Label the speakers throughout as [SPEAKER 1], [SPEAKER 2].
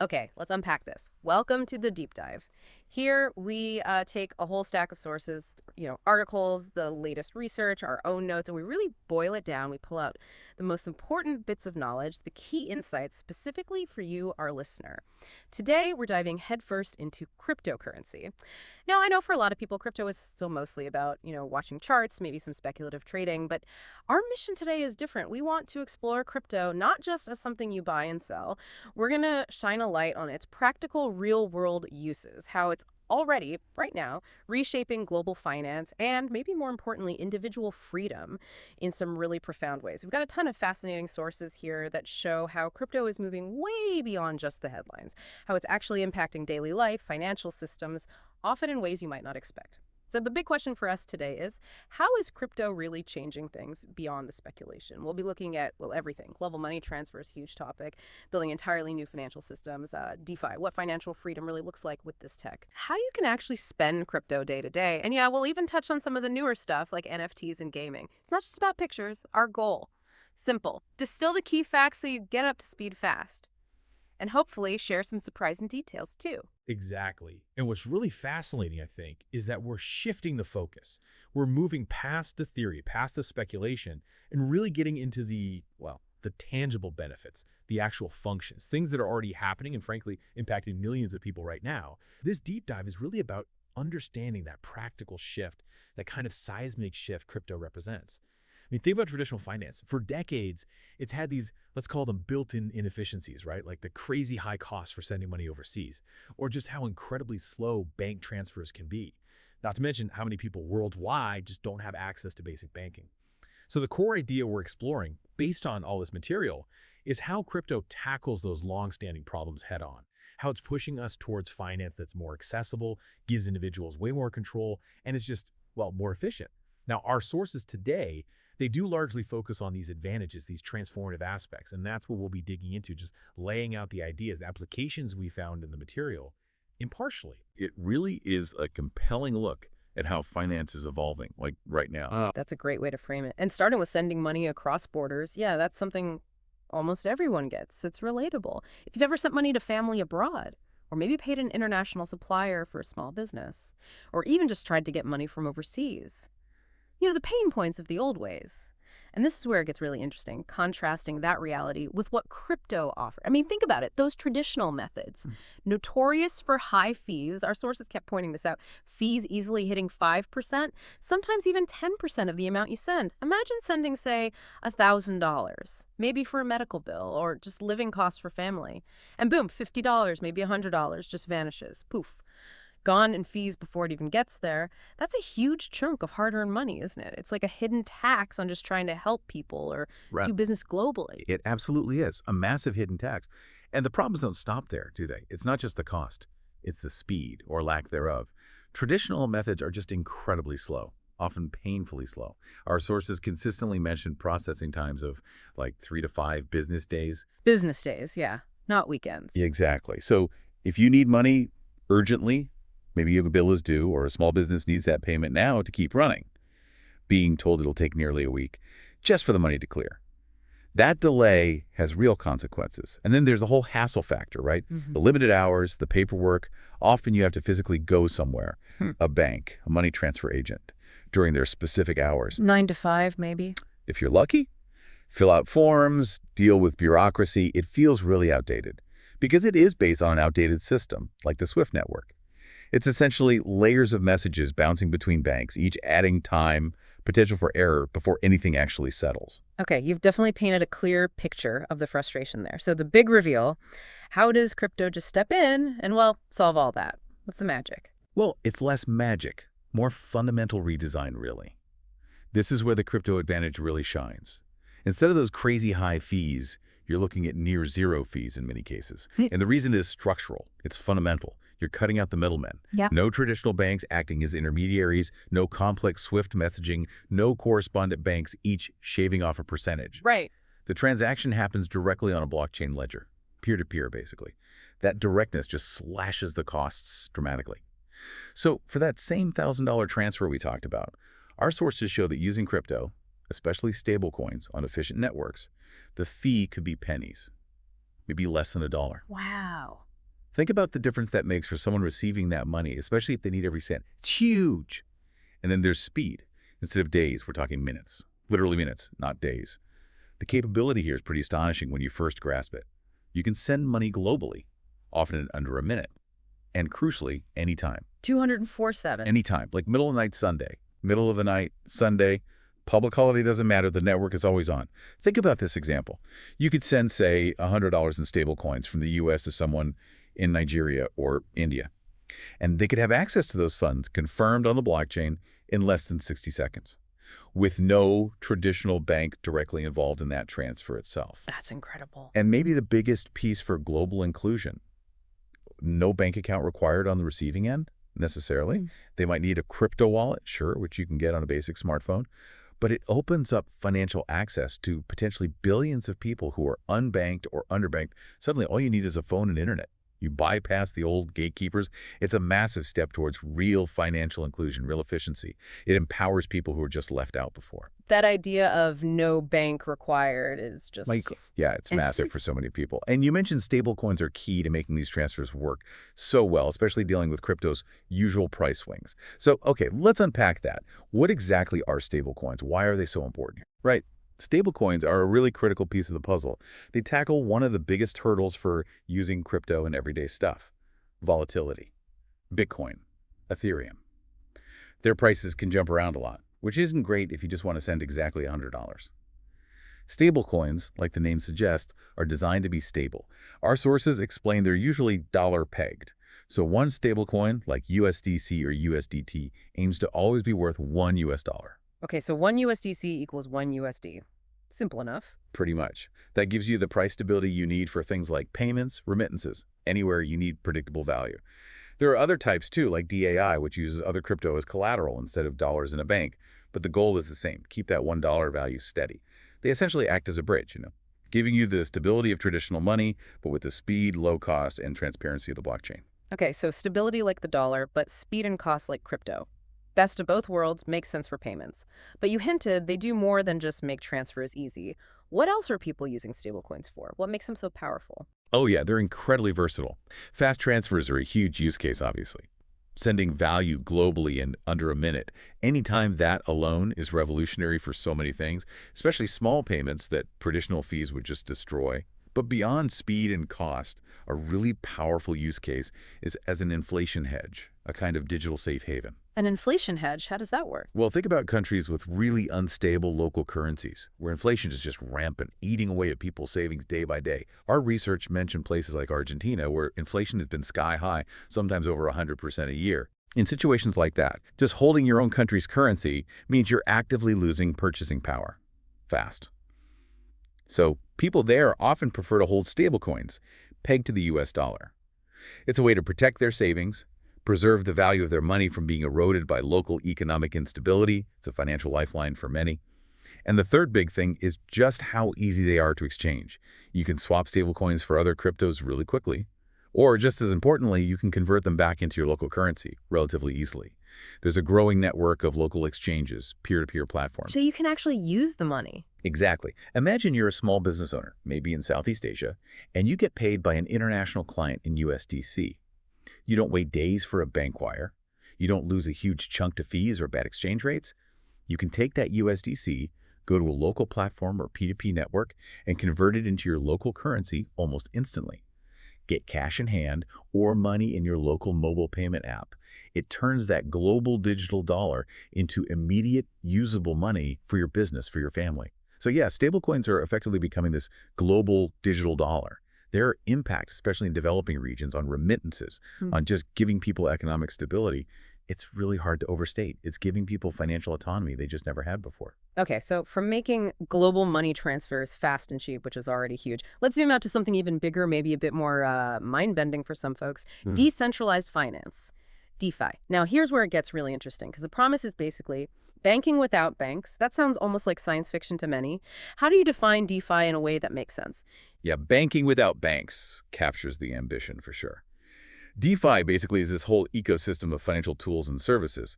[SPEAKER 1] Okay, let's unpack this. Welcome to the deep dive. Here we take a whole stack of sources, articles, the latest research, our own notes, and we really boil it down. We pull out the most important bits of knowledge, the key insights specifically for you, our listener. Today, we're diving headfirst into cryptocurrency. Now, I know for a lot of people, crypto is still mostly about, watching charts, maybe some speculative trading, but our mission today is different. We want to explore crypto not just as something you buy and sell. We're going to shine a light on its practical real-world uses, how it's already, right now, reshaping global finance and, maybe more importantly, individual freedom in some really profound ways. We've got a ton of fascinating sources here that show how crypto is moving way beyond just the headlines, how it's actually impacting daily life, financial systems, often in ways you might not expect. So the big question for us today is, how is crypto really changing things beyond the speculation? We'll be looking at, well, everything. Global money transfer is a huge topic, building entirely new financial systems, DeFi, what financial freedom really looks like with this tech, how you can actually spend crypto day to day. And yeah, we'll even touch on some of the newer stuff like NFTs and gaming. It's not just about pictures. Our goal, simple, distill the key facts so you get up to speed fast. And hopefully share some surprising details too.
[SPEAKER 2] Exactly. And what's really fascinating, I think, is that we're shifting the focus. We're moving past the theory, past the speculation, and really getting into the tangible benefits, the actual functions, things that are already happening and frankly impacting millions of people right now. This deep dive is really about understanding that practical shift, that kind of seismic shift crypto represents. I mean, think about traditional finance. For decades, it's had these, let's call them built-in inefficiencies, right? Like the crazy high costs for sending money overseas, or just how incredibly slow bank transfers can be. Not to mention how many people worldwide just don't have access to basic banking. So the core idea we're exploring, based on all this material, is how crypto tackles those long-standing problems head-on, how it's pushing us towards finance that's more accessible, gives individuals way more control, and is just, more efficient. Now, our sources today, they do largely focus on these advantages, these transformative aspects, and that's what we'll be digging into, just laying out the ideas, the applications we found in the material, impartially.
[SPEAKER 3] It really is a compelling look at how finance is evolving, like right now.
[SPEAKER 1] That's a great way to frame it. And starting with sending money across borders, yeah, that's something almost everyone gets. It's relatable. If you've ever sent money to family abroad, or maybe paid an international supplier for a small business, or even just tried to get money from overseas, the pain points of the old ways. And this is where it gets really interesting, contrasting that reality with what crypto offers. I mean, think about it. Those traditional methods, notorious for high fees, our sources kept pointing this out, fees easily hitting 5%, sometimes even 10% of the amount you send. Imagine sending, say, $1,000, maybe for a medical bill or just living costs for family. And boom, $50, maybe $100 just vanishes. Poof. Gone in fees before it even gets there. That's a huge chunk of hard-earned money, isn't it? It's like a hidden tax on just trying to help people or do business globally.
[SPEAKER 3] It absolutely is a massive hidden tax. And the problems don't stop there, do they? It's not just the cost. It's the speed or lack thereof. Traditional methods are just incredibly slow, often painfully slow. Our sources consistently mention processing times of like 3 to 5 business days.
[SPEAKER 1] Business days, yeah, not weekends.
[SPEAKER 3] Exactly. So if you need money urgently, maybe you have a bill is due or a small business needs that payment now to keep running, being told it'll take nearly a week just for the money to clear. That delay has real consequences. And then there's the whole hassle factor, right? The limited hours, the paperwork. Often you have to physically go somewhere, a bank, a money transfer agent, during their specific hours.
[SPEAKER 1] 9 to 5, maybe.
[SPEAKER 3] If you're lucky, fill out forms, deal with bureaucracy. It feels really outdated because it is based on an outdated system like the SWIFT network. It's essentially layers of messages bouncing between banks, each adding time, potential for error before anything actually settles.
[SPEAKER 1] Okay, you've definitely painted a clear picture of the frustration there. So the big reveal, how does crypto just step in and, solve all that? What's the magic?
[SPEAKER 3] Well, it's less magic, more fundamental redesign, really. This is where the crypto advantage really shines. Instead of those crazy high fees, you're looking at near zero fees in many cases. And the reason is structural. It's fundamental. You're cutting out the middlemen.
[SPEAKER 1] Yep.
[SPEAKER 3] No traditional banks acting as intermediaries, no complex SWIFT messaging, no correspondent banks each shaving off a percentage.
[SPEAKER 1] Right.
[SPEAKER 3] The transaction happens directly on a blockchain ledger, peer-to-peer basically. That directness just slashes the costs dramatically. So for that same $1,000 transfer we talked about, our sources show that using crypto, especially stablecoins on efficient networks, the fee could be pennies, maybe less than $1.
[SPEAKER 1] Wow.
[SPEAKER 3] Think about the difference that makes for someone receiving that money, especially if they need every cent. It's huge. And then there's speed. Instead of days, we're talking minutes. Literally minutes, not days. The capability here is pretty astonishing when you first grasp it. You can send money globally, often in under a minute. And crucially, anytime.
[SPEAKER 1] 204/7.
[SPEAKER 3] Anytime, like middle of the night Sunday, middle of the night Sunday, public holiday doesn't matter, the network is always on. Think about this example. You could send, say, $100 in stable coins from the US to someone in Nigeria or India. And they could have access to those funds confirmed on the blockchain in less than 60 seconds, with no traditional bank directly involved in that transfer itself.
[SPEAKER 1] That's incredible.
[SPEAKER 3] And maybe the biggest piece for global inclusion, no bank account required on the receiving end, necessarily. They might need a crypto wallet, sure, which you can get on a basic smartphone, but it opens up financial access to potentially billions of people who are unbanked or underbanked. Suddenly, all you need is a phone and internet. You bypass the old gatekeepers. It's a massive step towards real financial inclusion, real efficiency. It empowers people who were just left out before.
[SPEAKER 1] That idea of no bank required is just...
[SPEAKER 3] Yeah, it's massive for so many people. And you mentioned stablecoins are key to making these transfers work so well, especially dealing with crypto's usual price swings. So, okay, let's unpack that. What exactly are stablecoins? Why are they so important? Right. Stablecoins are a really critical piece of the puzzle. They tackle one of the biggest hurdles for using crypto in everyday stuff: volatility. Bitcoin, Ethereum. Their prices can jump around a lot, which isn't great if you just want to send exactly $100. Stablecoins, like the name suggests, are designed to be stable. Our sources explain they're usually dollar-pegged. So one stablecoin, like USDC or USDT, aims to always be worth $1 US.
[SPEAKER 1] Okay, so 1 USDC equals 1 USD. Simple enough.
[SPEAKER 3] Pretty much. That gives you the price stability you need for things like payments, remittances, anywhere you need predictable value. There are other types too, like DAI, which uses other crypto as collateral instead of dollars in a bank. But the goal is the same: keep that $1 value steady. They essentially act as a bridge, giving you the stability of traditional money, but with the speed, low cost, and transparency of the blockchain.
[SPEAKER 1] Okay, so stability like the dollar, but speed and cost like crypto. Best of both worlds makes sense for payments. But you hinted they do more than just make transfers easy. What else are people using stablecoins for? What makes them so powerful?
[SPEAKER 3] Oh yeah, they're incredibly versatile. Fast transfers are a huge use case, obviously. Sending value globally in under a minute. Anytime that alone is revolutionary for so many things, especially small payments that traditional fees would just destroy. But beyond speed and cost, a really powerful use case is as an inflation hedge, a kind of digital safe haven.
[SPEAKER 1] An inflation hedge? How does that work?
[SPEAKER 3] Well, think about countries with really unstable local currencies, where inflation is just rampant, eating away at people's savings day by day. Our research mentioned places like Argentina, where inflation has been sky high, sometimes over 100% a year. In situations like that, just holding your own country's currency means you're actively losing purchasing power fast. So people there often prefer to hold stablecoins, pegged to the US dollar. It's a way to protect their savings, preserve the value of their money from being eroded by local economic instability. It's a financial lifeline for many. And the third big thing is just how easy they are to exchange. You can swap stablecoins for other cryptos really quickly, or just as importantly, you can convert them back into your local currency relatively easily. There's a growing network of local exchanges, peer-to-peer platforms.
[SPEAKER 1] So you can actually use the money.
[SPEAKER 3] Exactly. Imagine you're a small business owner, maybe in Southeast Asia, and you get paid by an international client in USDC. You don't wait days for a bank wire. You don't lose a huge chunk to fees or bad exchange rates. You can take that USDC, go to a local platform or P2P network, and convert it into your local currency almost instantly. Get cash in hand or money in your local mobile payment app. It turns that global digital dollar into immediate, usable money for your business, for your family. So yeah, stablecoins are effectively becoming this global digital dollar. Their impact, especially in developing regions, on remittances, on just giving people economic stability, it's really hard to overstate. It's giving people financial autonomy they just never had before.
[SPEAKER 1] Okay, so from making global money transfers fast and cheap, which is already huge, let's zoom out to something even bigger, maybe a bit more mind-bending for some folks. Decentralized finance, DeFi. Now, here's where it gets really interesting, because the promise is basically banking without banks. That sounds almost like science fiction to many. How do you define DeFi in a way that makes sense?
[SPEAKER 3] Yeah, banking without banks captures the ambition for sure. DeFi basically is this whole ecosystem of financial tools and services,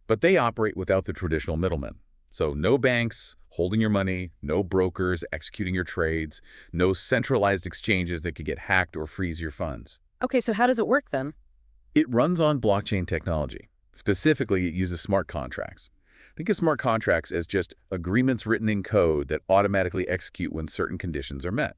[SPEAKER 3] but they operate without the traditional middlemen. So no banks holding your money, no brokers executing your trades, no centralized exchanges that could get hacked or freeze your funds.
[SPEAKER 1] Okay, so how does it work then?
[SPEAKER 3] It runs on blockchain technology. Specifically, it uses smart contracts. Think of smart contracts as just agreements written in code that automatically execute when certain conditions are met.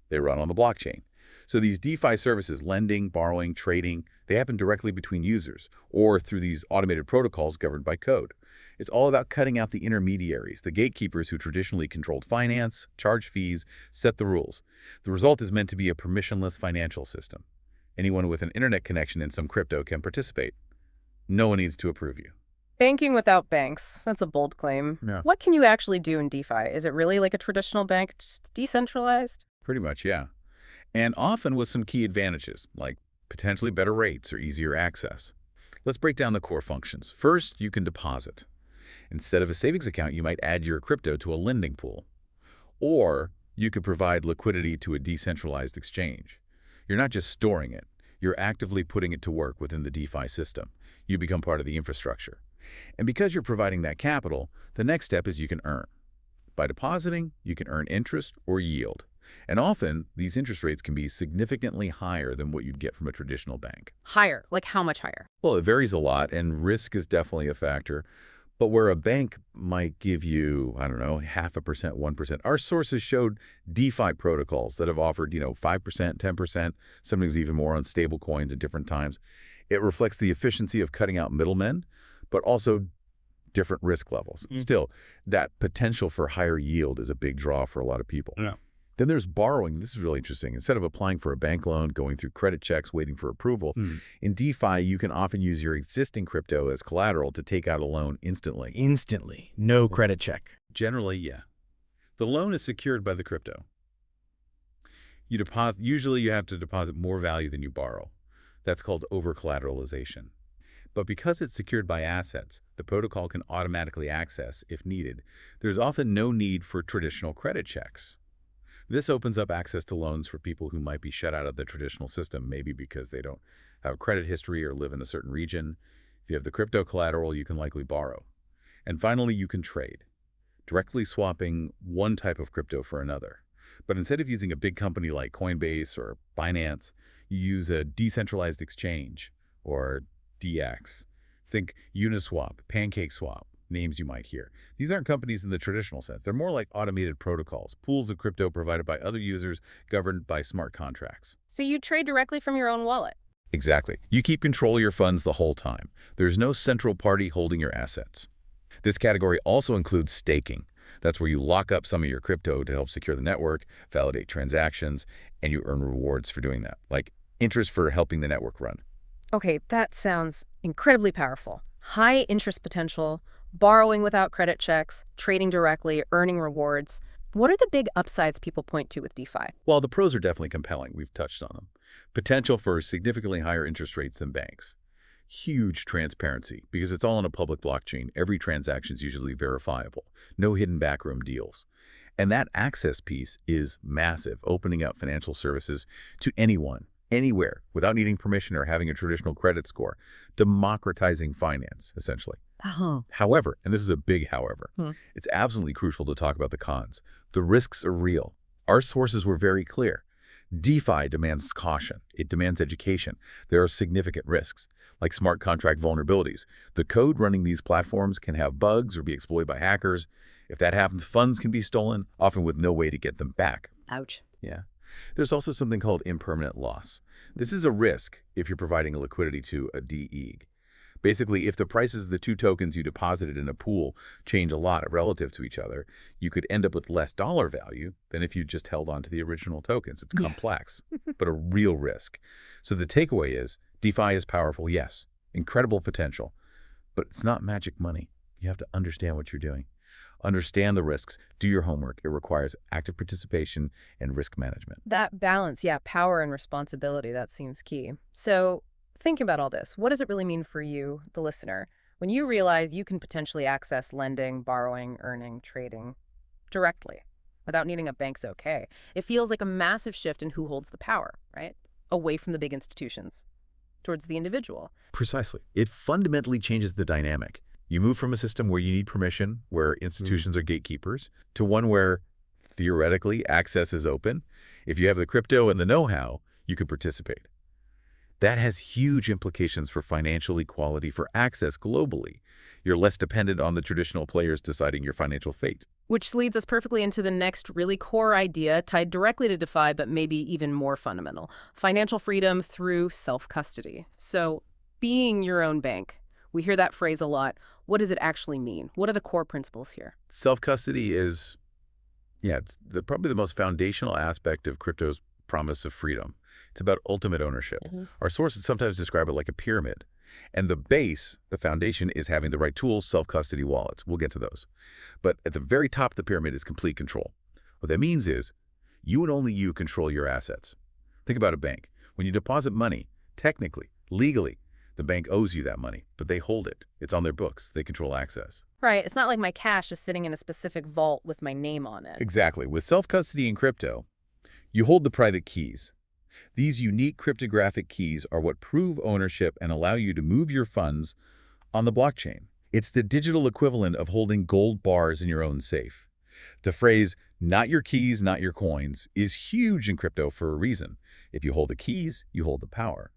[SPEAKER 3] They run on the blockchain. So these DeFi services, lending, borrowing, trading, they happen directly between users or through these automated protocols governed by code. It's all about cutting out the intermediaries, the gatekeepers who traditionally controlled finance, charge fees, set the rules. The result is meant to be a permissionless financial system. Anyone with an internet connection and some crypto can participate. No one needs to approve you.
[SPEAKER 1] Banking without banks. That's a bold claim.
[SPEAKER 2] Yeah.
[SPEAKER 1] What can you actually do in DeFi? Is it really like a traditional bank, just decentralized?
[SPEAKER 3] Pretty much, yeah. And often with some key advantages, like potentially better rates or easier access. Let's break down the core functions. First, you can deposit. Instead of a savings account, you might add your crypto to a lending pool. Or you could provide liquidity to a decentralized exchange. You're not just storing it, you're actively putting it to work within the DeFi system. You become part of the infrastructure. And because you're providing that capital, the next step is you can earn. By depositing, you can earn interest or yield. And often, these interest rates can be significantly higher than what you'd get from a traditional bank.
[SPEAKER 1] Higher. Like how much higher?
[SPEAKER 3] Well, it varies a lot, and risk is definitely a factor. But where a bank might give you, I don't know, 0.5%, 1%. Our sources showed DeFi protocols that have offered, 5%, 10%, sometimes even more on stable coins at different times. It reflects the efficiency of cutting out middlemen, but also different risk levels. Still, that potential for higher yield is a big draw for a lot of people.
[SPEAKER 2] Yeah.
[SPEAKER 3] Then there's borrowing. This is really interesting. Instead of applying for a bank loan, going through credit checks, waiting for approval, in DeFi, you can often use your existing crypto as collateral to take out a loan instantly.
[SPEAKER 4] Instantly. No credit check.
[SPEAKER 3] Generally, yeah. The loan is secured by the crypto. Usually you have to deposit more value than you borrow. That's called over-collateralization. But because it's secured by assets, the protocol can automatically access if needed. There's often no need for traditional credit checks. This opens up access to loans for people who might be shut out of the traditional system, maybe because they don't have a credit history or live in a certain region. If you have the crypto collateral, you can likely borrow. And finally, you can trade, directly swapping one type of crypto for another. But instead of using a big company like Coinbase or Binance, you use a decentralized exchange, or DX. Think Uniswap, PancakeSwap, names you might hear. These aren't companies in the traditional sense. They're more like automated protocols, pools of crypto provided by other users governed by smart contracts.
[SPEAKER 1] So you trade directly from your own wallet?
[SPEAKER 3] Exactly. You keep control of your funds the whole time. There's no central party holding your assets. This category also includes staking. That's where you lock up some of your crypto to help secure the network, validate transactions, and you earn rewards for doing that, like interest for helping the network run.
[SPEAKER 1] Okay, that sounds incredibly powerful. High interest potential, borrowing without credit checks, trading directly, earning rewards. What are the big upsides people point to with DeFi?
[SPEAKER 3] While the pros are definitely compelling, we've touched on them. Potential for significantly higher interest rates than banks. Huge transparency, because it's all on a public blockchain. Every transaction is usually verifiable. No hidden backroom deals. And that access piece is massive, opening up financial services to anyone, anywhere, without needing permission or having a traditional credit score. Democratizing finance, essentially. However, and this is a big however, it's absolutely crucial to talk about the cons. The risks are real. Our sources were very clear. DeFi demands caution. It demands education. There are significant risks, like smart contract vulnerabilities. The code running these platforms can have bugs or be exploited by hackers. If that happens, funds can be stolen, often with no way to get them back.
[SPEAKER 1] Ouch.
[SPEAKER 3] Yeah. There's also something called impermanent loss. This is a risk if you're providing a liquidity to a DEG. Basically, if the prices of the two tokens you deposited in a pool change a lot relative to each other, you could end up with less dollar value than if you just held on to the original tokens. It's complex, but a real risk. So the takeaway is, DeFi is powerful, yes, incredible potential, but it's not magic money. You have to understand what you're doing. Understand the risks. Do your homework. It requires active participation and risk management.
[SPEAKER 1] That balance, power and responsibility, that seems key. So think about all this. What does it really mean for you, the listener, when you realize you can potentially access lending, borrowing, earning, trading directly without needing a bank's okay? It feels like a massive shift in who holds the power, right? Away from the big institutions, towards the individual.
[SPEAKER 3] Precisely. It fundamentally changes the dynamic. You move from a system where you need permission, where institutions are gatekeepers, to one where, theoretically, access is open. If you have the crypto and the know-how, you can participate. That has huge implications for financial equality for access globally. You're less dependent on the traditional players deciding your financial fate.
[SPEAKER 1] Which leads us perfectly into the next really core idea tied directly to DeFi, but maybe even more fundamental: financial freedom through self-custody. So being your own bank. We hear that phrase a lot. What does it actually mean? What are the core principles here?
[SPEAKER 3] Self-custody is, it's probably the most foundational aspect of crypto's promise of freedom. It's about ultimate ownership. Our sources sometimes describe it like a pyramid. And the base, the foundation, is having the right tools, self-custody wallets. We'll get to those. But at the very top of the pyramid is complete control. What that means is you and only you control your assets. Think about a bank. When you deposit money, technically, legally, the bank owes you that money, but they hold it. It's on their books. They control access.
[SPEAKER 1] Right. It's not like my cash is sitting in a specific vault with my name on it.
[SPEAKER 3] Exactly. With self-custody in crypto, you hold the private keys. These unique cryptographic keys are what prove ownership and allow you to move your funds on the blockchain. It's the digital equivalent of holding gold bars in your own safe. The phrase, "not your keys, not your coins," is huge in crypto for a reason. If you hold the keys, you hold the power.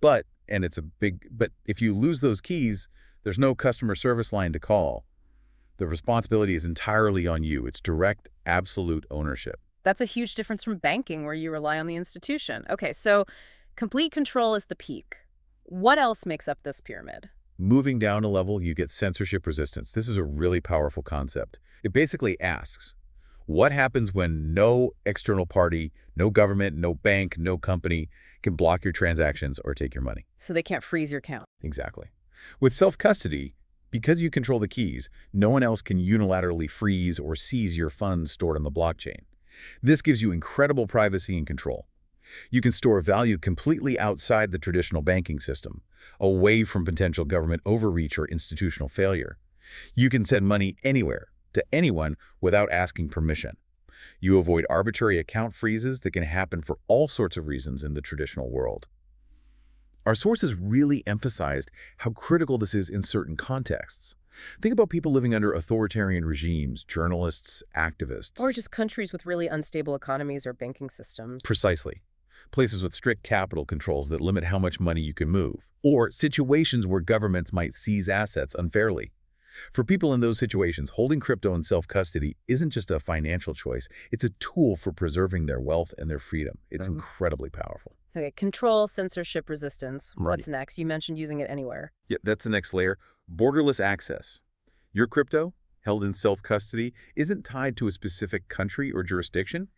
[SPEAKER 3] But if you lose those keys, there's no customer service line to call. The responsibility is entirely on you. It's direct, absolute ownership.
[SPEAKER 1] That's a huge difference from banking, where you rely on the institution. Okay, so complete control is the peak. What else makes up this pyramid?
[SPEAKER 3] Moving down a level, you get censorship resistance. This is a really powerful concept. It basically asks, what happens when no external party, no government, no bank, no company can block your transactions or take your money?
[SPEAKER 1] So they can't freeze your account.
[SPEAKER 3] Exactly. With self-custody, because you control the keys, no one else can unilaterally freeze or seize your funds stored on the blockchain. This gives you incredible privacy and control. You can store value completely outside the traditional banking system, away from potential government overreach or institutional failure. You can send money anywhere, to anyone, without asking permission. You avoid arbitrary account freezes that can happen for all sorts of reasons in the traditional world. Our sources really emphasized how critical this is in certain contexts. Think about people living under authoritarian regimes, journalists, activists.
[SPEAKER 1] Or just countries with really unstable economies or banking systems.
[SPEAKER 3] Precisely. Places with strict capital controls that limit how much money you can move. Or situations where governments might seize assets unfairly. For people in those situations, holding crypto in self-custody isn't just a financial choice. It's a tool for preserving their wealth and their freedom. It's incredibly powerful.
[SPEAKER 1] Okay, control, censorship, resistance.
[SPEAKER 3] Right.
[SPEAKER 1] What's next? You mentioned using it anywhere.
[SPEAKER 3] Yeah, that's the next layer. Borderless access. Your crypto, held in self-custody, isn't tied to a specific country or jurisdiction.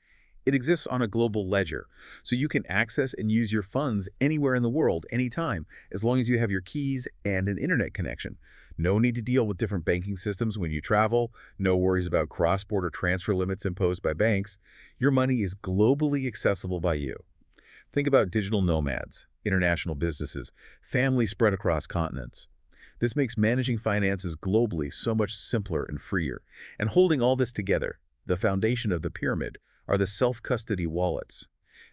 [SPEAKER 3] It exists on a global ledger, so you can access and use your funds anywhere in the world, anytime, as long as you have your keys and an internet connection. No need to deal with different banking systems when you travel, no worries about cross-border transfer limits imposed by banks. Your money is globally accessible by you. Think about digital nomads, international businesses, families spread across continents. This makes managing finances globally so much simpler and freer. And holding all this together, the foundation of the pyramid, are the self-custody wallets.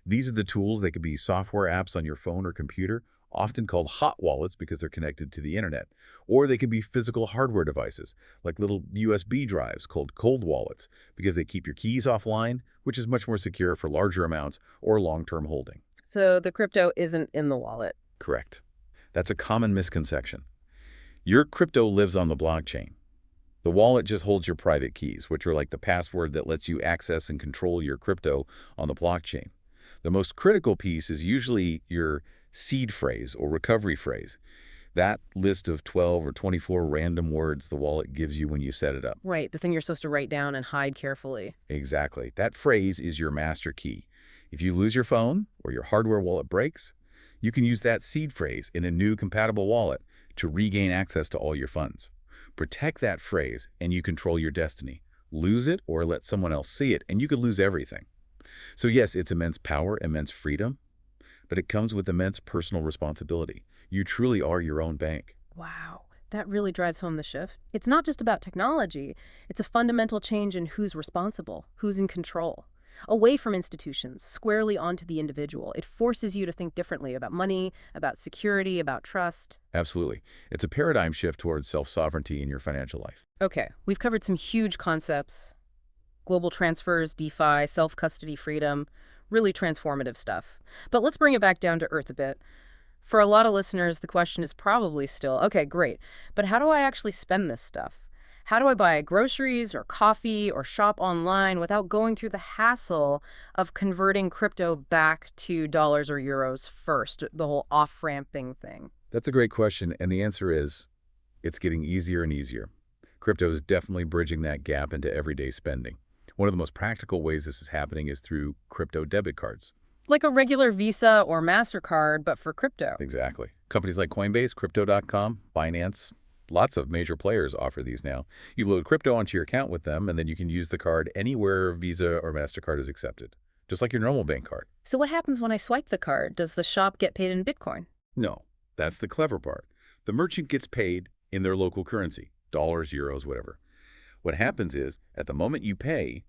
[SPEAKER 3] These are the tools that could be software apps on your phone or computer, often called hot wallets because they're connected to the internet. Or they can be physical hardware devices, like little USB drives called cold wallets, because they keep your keys offline, which is much more secure for larger amounts or long-term holding.
[SPEAKER 1] So the crypto isn't in the wallet.
[SPEAKER 3] Correct. That's a common misconception. Your crypto lives on the blockchain. The wallet just holds your private keys, which are like the password that lets you access and control your crypto on the blockchain. The most critical piece is usually your seed phrase or recovery phrase. That list of 12 or 24 random words the wallet gives you when you set it up.
[SPEAKER 1] Right, the thing you're supposed to write down and hide carefully.
[SPEAKER 3] Exactly. That phrase is your master key. If you lose your phone or your hardware wallet breaks, you can use that seed phrase in a new compatible wallet to regain access to all your funds. Protect that phrase and you control your destiny. Lose it or let someone else see it and you could lose everything. So yes, it's immense power, immense freedom, but it comes with immense personal responsibility. You truly are your own bank.
[SPEAKER 1] Wow, that really drives home the shift. It's not just about technology. It's a fundamental change in who's responsible, who's in control. Away from institutions, squarely onto the individual. It forces you to think differently about money, about security, about trust.
[SPEAKER 3] Absolutely. It's a paradigm shift towards self-sovereignty in your financial life.
[SPEAKER 1] Okay, we've covered some huge concepts. Global transfers, DeFi, self-custody freedom, really transformative stuff. But let's bring it back down to earth a bit. For a lot of listeners, the question is probably still, okay, great, but how do I actually spend this stuff? How do I buy groceries or coffee or shop online without going through the hassle of converting crypto back to dollars or euros first, the whole off-ramping thing?
[SPEAKER 3] That's a great question, and the answer is it's getting easier and easier. Crypto is definitely bridging that gap into everyday spending. One of the most practical ways this is happening is through crypto debit cards.
[SPEAKER 1] Like a regular Visa or MasterCard, but for crypto.
[SPEAKER 3] Exactly. Companies like Coinbase, Crypto.com, Binance, lots of major players offer these now. You load crypto onto your account with them, and then you can use the card anywhere Visa or MasterCard is accepted, just like your normal bank card.
[SPEAKER 1] So what happens when I swipe the card? Does the shop get paid in Bitcoin?
[SPEAKER 3] No, that's the clever part. The merchant gets paid in their local currency, dollars, euros, whatever. What happens is, at the moment you pay,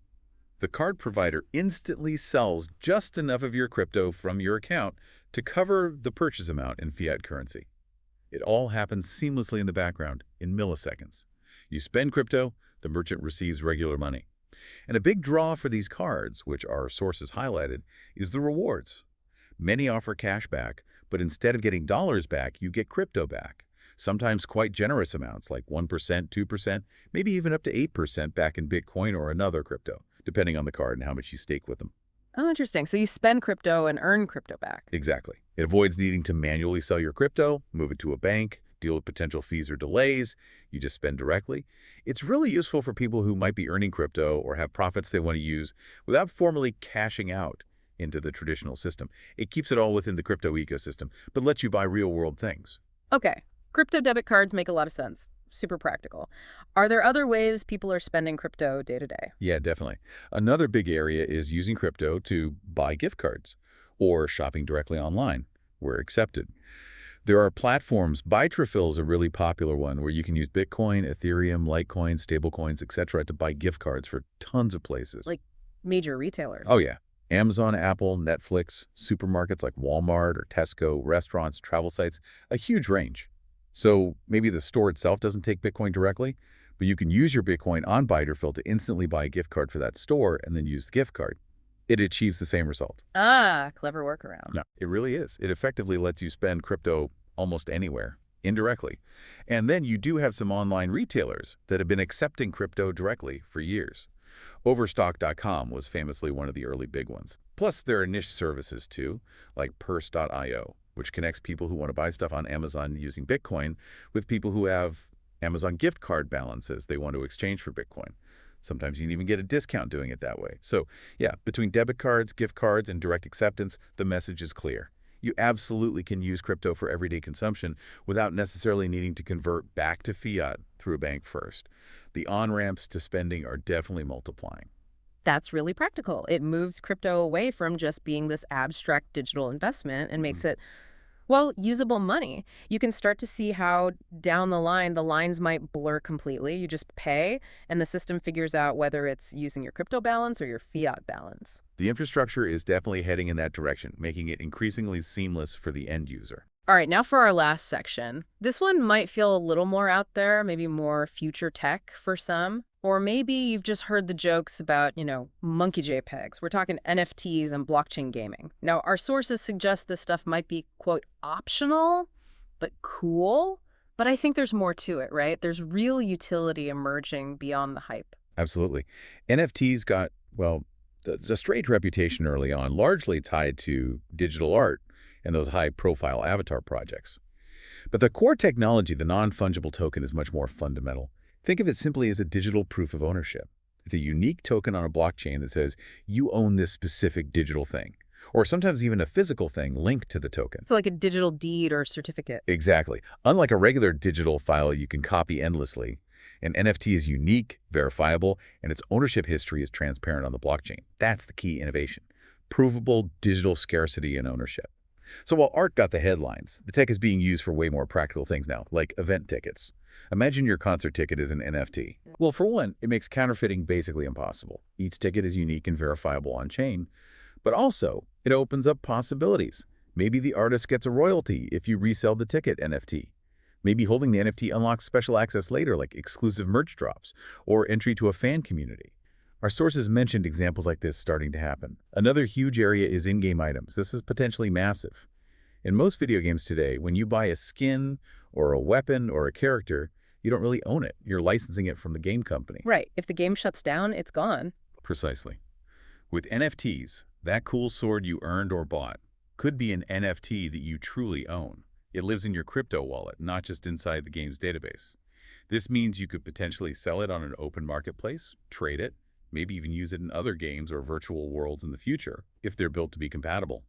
[SPEAKER 3] the card provider instantly sells just enough of your crypto from your account to cover the purchase amount in fiat currency. It all happens seamlessly in the background in milliseconds. You spend crypto, the merchant receives regular money. And a big draw for these cards, which our sources highlighted, is the rewards. Many offer cash back, but instead of getting dollars back, you get crypto back. Sometimes quite generous amounts like 1%, 2%, maybe even up to 8% back in Bitcoin or another crypto, depending on the card and how much you stake with them.
[SPEAKER 1] Oh, interesting. So you spend crypto and earn crypto back.
[SPEAKER 3] Exactly. It avoids needing to manually sell your crypto, move it to a bank, deal with potential fees or delays. You just spend directly. It's really useful for people who might be earning crypto or have profits they want to use without formally cashing out into the traditional system. It keeps it all within the crypto ecosystem, but lets you buy real-world things.
[SPEAKER 1] Okay. Crypto debit cards make a lot of sense. Super practical. Are there other ways people are spending crypto day to day?
[SPEAKER 3] Yeah, definitely. Another big area is using crypto to buy gift cards or shopping directly online, where accepted. There are platforms. Buy-to-fill is a really popular one where you can use Bitcoin, Ethereum, Litecoin, stablecoins, etc. to buy gift cards for tons of places.
[SPEAKER 1] Like major retailers?
[SPEAKER 3] Oh, yeah. Amazon, Apple, Netflix, supermarkets like Walmart or Tesco, restaurants, travel sites, a huge range. So maybe the store itself doesn't take Bitcoin directly, but you can use your Bitcoin on Buy-to-fill to instantly buy a gift card for that store and then use the gift card. It achieves the same result.
[SPEAKER 1] Ah, clever workaround.
[SPEAKER 3] No, it really is. It effectively lets you spend crypto almost anywhere, indirectly. And then you do have some online retailers that have been accepting crypto directly for years. Overstock.com was famously one of the early big ones. Plus, there are niche services too, like Purse.io, which connects people who want to buy stuff on Amazon using Bitcoin with people who have Amazon gift card balances they want to exchange for Bitcoin. Sometimes you can even get a discount doing it that way. So yeah, between debit cards, gift cards, and direct acceptance, the message is clear. You absolutely can use crypto for everyday consumption without necessarily needing to convert back to fiat through a bank first. The on-ramps to spending are definitely multiplying.
[SPEAKER 1] That's really practical. It moves crypto away from just being this abstract digital investment and makes it, well, usable money. You can start to see how down the line, the lines might blur completely. You just pay, and the system figures out whether it's using your crypto balance or your fiat balance.
[SPEAKER 3] The infrastructure is definitely heading in that direction, making it increasingly seamless for the end user.
[SPEAKER 1] All right, now for our last section. This one might feel a little more out there, maybe more future tech for some. Or maybe you've just heard the jokes about, monkey JPEGs. We're talking NFTs and blockchain gaming. Now, our sources suggest this stuff might be, quote, optional, but cool. But I think there's more to it, right? There's real utility emerging beyond the hype.
[SPEAKER 3] Absolutely. NFTs got, well, a strange reputation early on, largely tied to digital art and those high-profile avatar projects. But the core technology, the non-fungible token, is much more fundamental. Think of it simply as a digital proof of ownership. It's a unique token on a blockchain that says you own this specific digital thing, or sometimes even a physical thing linked to the token.
[SPEAKER 1] So like a digital deed or certificate.
[SPEAKER 3] Exactly. Unlike a regular digital file you can copy endlessly, an NFT is unique, verifiable, and its ownership history is transparent on the blockchain. That's the key innovation. Provable digital scarcity and ownership. So while art got the headlines, the tech is being used for way more practical things now, like event tickets. Imagine your concert ticket is an NFT. Well, for one, it makes counterfeiting basically impossible. Each ticket is unique and verifiable on-chain. But also, it opens up possibilities. Maybe the artist gets a royalty if you resell the ticket NFT. Maybe holding the NFT unlocks special access later, like exclusive merch drops or entry to a fan community. Our sources mentioned examples like this starting to happen. Another huge area is in-game items. This is potentially massive. In most video games today, when you buy a skin or a weapon or a character, you don't really own it. You're licensing it from the game company.
[SPEAKER 1] Right. If the game shuts down, it's gone.
[SPEAKER 3] Precisely. With NFTs, that cool sword you earned or bought could be an NFT that you truly own. It lives in your crypto wallet, not just inside the game's database. This means you could potentially sell it on an open marketplace, trade it, maybe even use it in other games or virtual worlds in the future, if they're built to be compatible.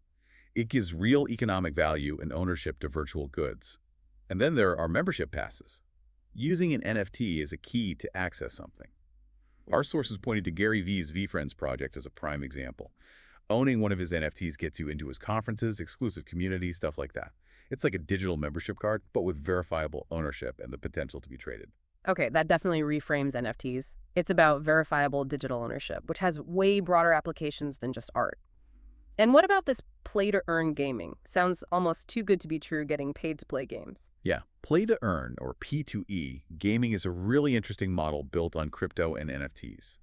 [SPEAKER 3] It gives real economic value and ownership to virtual goods. And then there are membership passes. Using an NFT is a key to access something. Our sources pointed to Gary Vee's VFriends project as a prime example. Owning one of his NFTs gets you into his conferences, exclusive communities, stuff like that. It's like a digital membership card, but with verifiable ownership and the potential to be traded.
[SPEAKER 1] Okay, that definitely reframes NFTs. It's about verifiable digital ownership, which has way broader applications than just art. And what about this play-to-earn gaming? Sounds almost too good to be true, getting paid to play games.
[SPEAKER 3] Yeah, play-to-earn, or P2E, gaming is a really interesting model built on crypto and NFTs.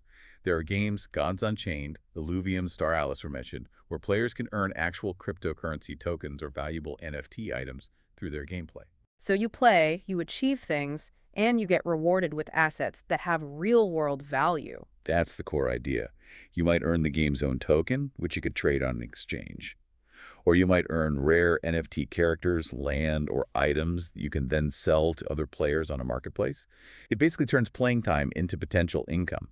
[SPEAKER 3] There are games, Gods Unchained, Illuvium, Star Atlas were mentioned, where players can earn actual cryptocurrency tokens or valuable NFT items through their gameplay.
[SPEAKER 1] So you play, you achieve things, and you get rewarded with assets that have real-world value.
[SPEAKER 3] That's the core idea. You might earn the game's own token, which you could trade on an exchange. Or you might earn rare NFT characters, land, or items that you can then sell to other players on a marketplace. It basically turns playing time into potential income.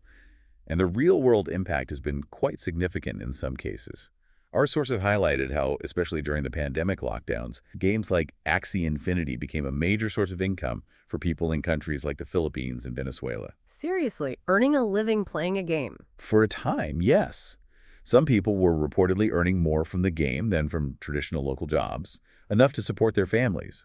[SPEAKER 3] And the real-world impact has been quite significant in some cases. Our sources highlighted how, especially during the pandemic lockdowns, games like Axie Infinity became a major source of income for people in countries like the Philippines and Venezuela.
[SPEAKER 1] Seriously, earning a living playing a game.
[SPEAKER 3] For a time, yes. Some people were reportedly earning more from the game than from traditional local jobs, enough to support their families.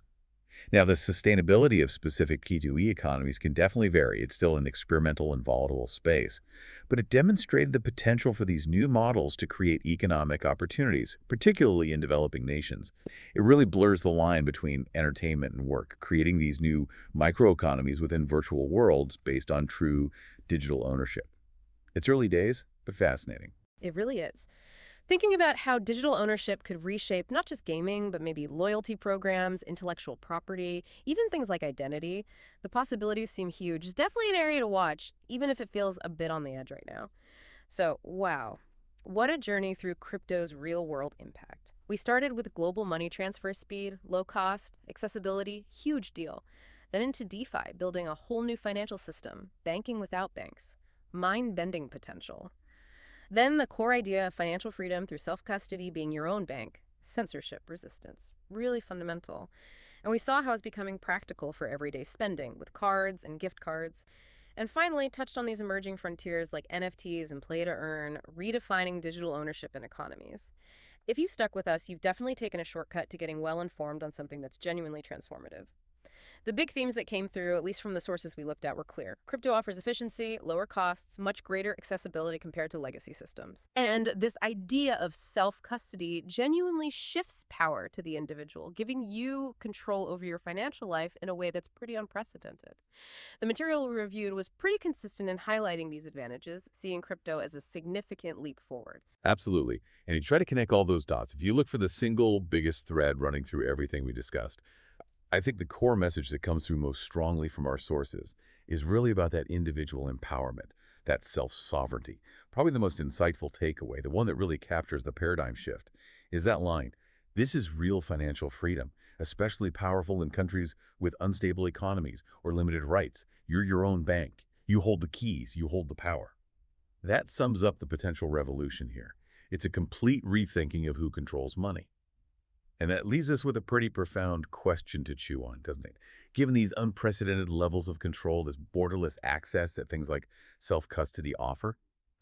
[SPEAKER 3] Now, the sustainability of specific P2E economies can definitely vary. It's still an experimental and volatile space. But it demonstrated the potential for these new models to create economic opportunities, particularly in developing nations. It really blurs the line between entertainment and work, creating these new microeconomies within virtual worlds based on true digital ownership. It's early days, but fascinating.
[SPEAKER 1] It really is. Thinking about how digital ownership could reshape not just gaming, but maybe loyalty programs, intellectual property, even things like identity, the possibilities seem huge. It's definitely an area to watch, even if it feels a bit on the edge right now. So, wow, what a journey through crypto's real-world impact. We started with global money transfer speed, low cost, accessibility, huge deal. Then into DeFi, building a whole new financial system, banking without banks, mind-bending potential. Then the core idea of financial freedom through self-custody being your own bank, censorship resistance, really fundamental. And we saw how it's becoming practical for everyday spending with cards and gift cards. And finally, touched on these emerging frontiers like NFTs and play-to-earn, redefining digital ownership and economies. If you've stuck with us, you've definitely taken a shortcut to getting well-informed on something that's genuinely transformative. The big themes that came through, at least from the sources we looked at, were clear. Crypto offers efficiency, lower costs, much greater accessibility compared to legacy systems. And this idea of self-custody genuinely shifts power to the individual, giving you control over your financial life in a way that's pretty unprecedented. The material we reviewed was pretty consistent in highlighting these advantages, seeing crypto as a significant leap forward.
[SPEAKER 2] Absolutely. And you try to connect all those dots. If you look for the single biggest thread running through everything we discussed, I think the core message that comes through most strongly from our sources is really about that individual empowerment, that self-sovereignty. Probably the most insightful takeaway, the one that really captures the paradigm shift, is that line. This is real financial freedom, especially powerful in countries with unstable economies or limited rights. You're your own bank. You hold the keys. You hold the power. That sums up the potential revolution here. It's a complete rethinking of who controls money. And that leaves us with a pretty profound question to chew on, doesn't it? Given these unprecedented levels of control, this borderless access that things like self-custody offer,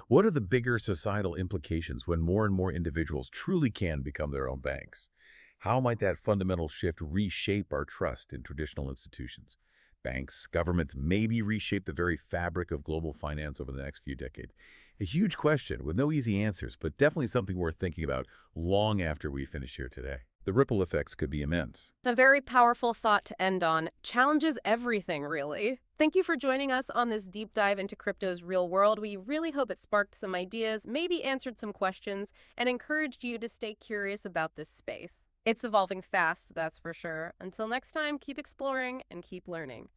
[SPEAKER 2] what are the bigger societal implications when more and more individuals truly can become their own banks? How might that fundamental shift reshape our trust in traditional institutions? Banks, governments, maybe reshape the very fabric of global finance over the next few decades. A huge question with no easy answers, but definitely something worth thinking about long after we finish here today. The ripple effects could be immense.
[SPEAKER 1] A very powerful thought to end on. Challenges everything, really. Thank you for joining us on this deep dive into crypto's real world. We really hope it sparked some ideas, maybe answered some questions, and encouraged you to stay curious about this space. It's evolving fast, that's for sure. Until next time, keep exploring and keep learning.